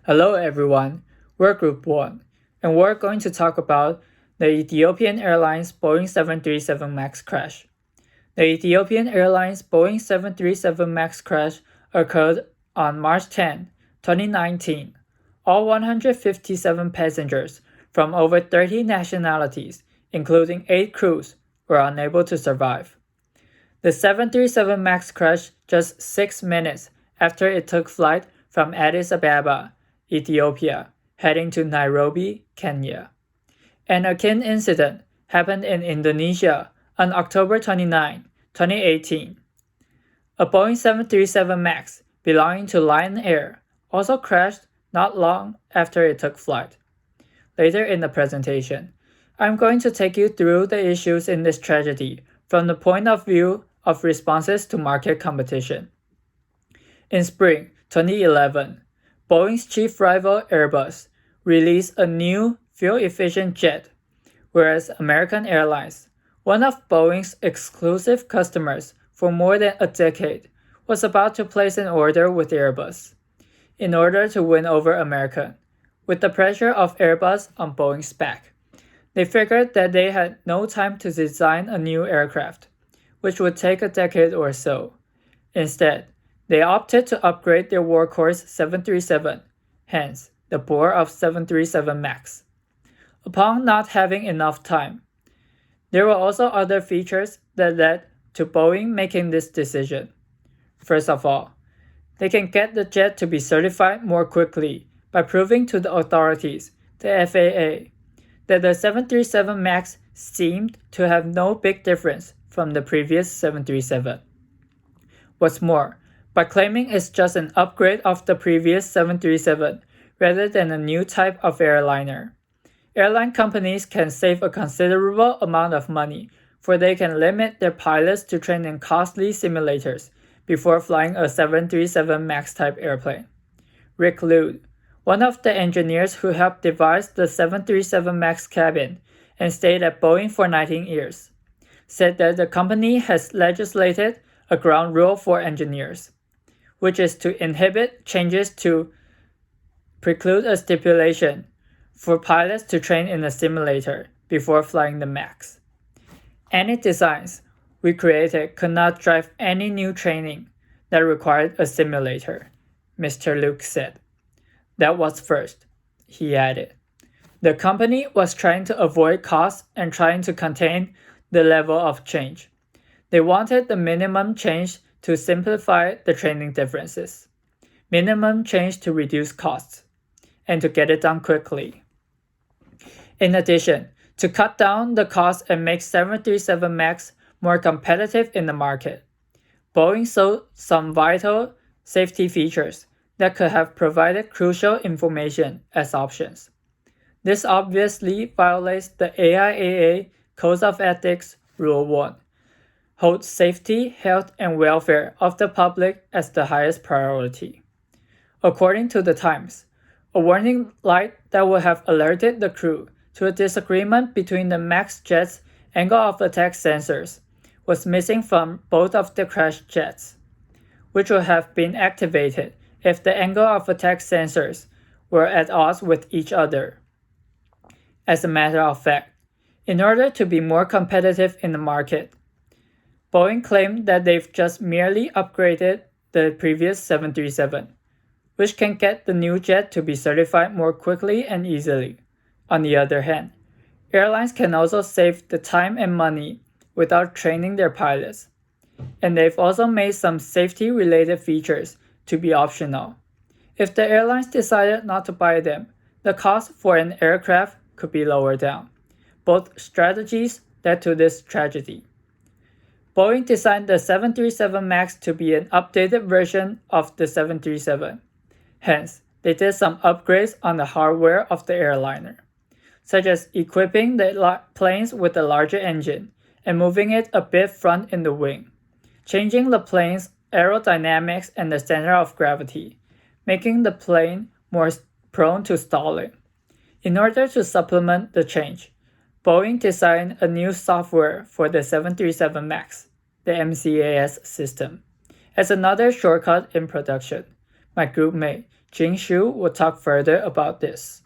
Hello everyone, we're Group 1, and we're going to talk about the Ethiopian Airlines Boeing 737 MAX crash. The Ethiopian Airlines Boeing 737 MAX crash occurred on March 10, 2019. All 157 passengers from over 30 nationalities, including 8 crews, were unable to survive. The 737 MAX crashed just 6 minutes after it took flight from Addis Ababa, Ethiopia, heading to Nairobi, Kenya. An akin incident happened in Indonesia on October 29, 2018. A Boeing 737 MAX belonging to Lion Air also crashed not long after it took flight. Later in the presentation, I'm going to take you through the issues in this tragedy from the point of view of responses to market competition. In spring 2011, Boeing's chief rival Airbus released a new fuel-efficient jet, whereas American Airlines, one of Boeing's exclusive customers for more than a decade, was about to place an order with Airbus. In order to win over American, with the pressure of Airbus on Boeing's back, they figured that they had no time to design a new aircraft, which would take a decade or so. Instead, they opted to upgrade their workhorse 737, hence the bore of 737 MAX. Upon not having enough time, there were also other features that led to Boeing making this decision. First of all, they can get the jet to be certified more quickly by proving to the authorities, the FAA, that the 737 MAX seemed to have no big difference from the previous 737. What's more, by claiming it's just an upgrade of the previous 737 rather than a new type of airliner, airline companies can save a considerable amount of money, for they can limit their pilots to train in costly simulators before flying a 737 MAX type airplane. Rick Lude, one of the engineers who helped devise the 737 MAX cabin and stayed at Boeing for 19 years, said that the company has legislated a ground rule for engineers, which is to inhibit changes to preclude a stipulation for pilots to train in a simulator before flying the MAX. Any designs we created could not drive any new training that required a simulator, Mr. Luke said. That was first, he added. The company was trying to avoid costs and trying to contain the level of change. They wanted the minimum change to simplify the training differences, minimum change to reduce costs, and to get it done quickly. In addition, to cut down the cost and make 737 MAX more competitive in the market, Boeing sold some vital safety features that could have provided crucial information as options. This obviously violates the AIAA Code of Ethics Rule 1, holds safety, health, and welfare of the public as the highest priority. According to the Times, a warning light that would have alerted the crew to a disagreement between the MAX jet's angle of attack sensors was missing from both of the crashed jets, which would have been activated if the angle of attack sensors were at odds with each other. As a matter of fact, in order to be more competitive in the market, Boeing claimed that they've just merely upgraded the previous 737, which can get the new jet to be certified more quickly and easily. On the other hand, airlines can also save the time and money without training their pilots, and they've also made some safety-related features to be optional. If the airlines decided not to buy them, the cost for an aircraft could be lowered down. Both strategies led to this tragedy. Boeing designed the 737 MAX to be an updated version of the 737. Hence, they did some upgrades on the hardware of the airliner, such as equipping the planes with a larger engine and moving it a bit front in the wing, changing the plane's aerodynamics and the center of gravity, making the plane more prone to stalling. In order to supplement the change, Boeing designed a new software for the 737 MAX, the MCAS system, as another shortcut in production. My group mate, Jing Xu will talk further about this.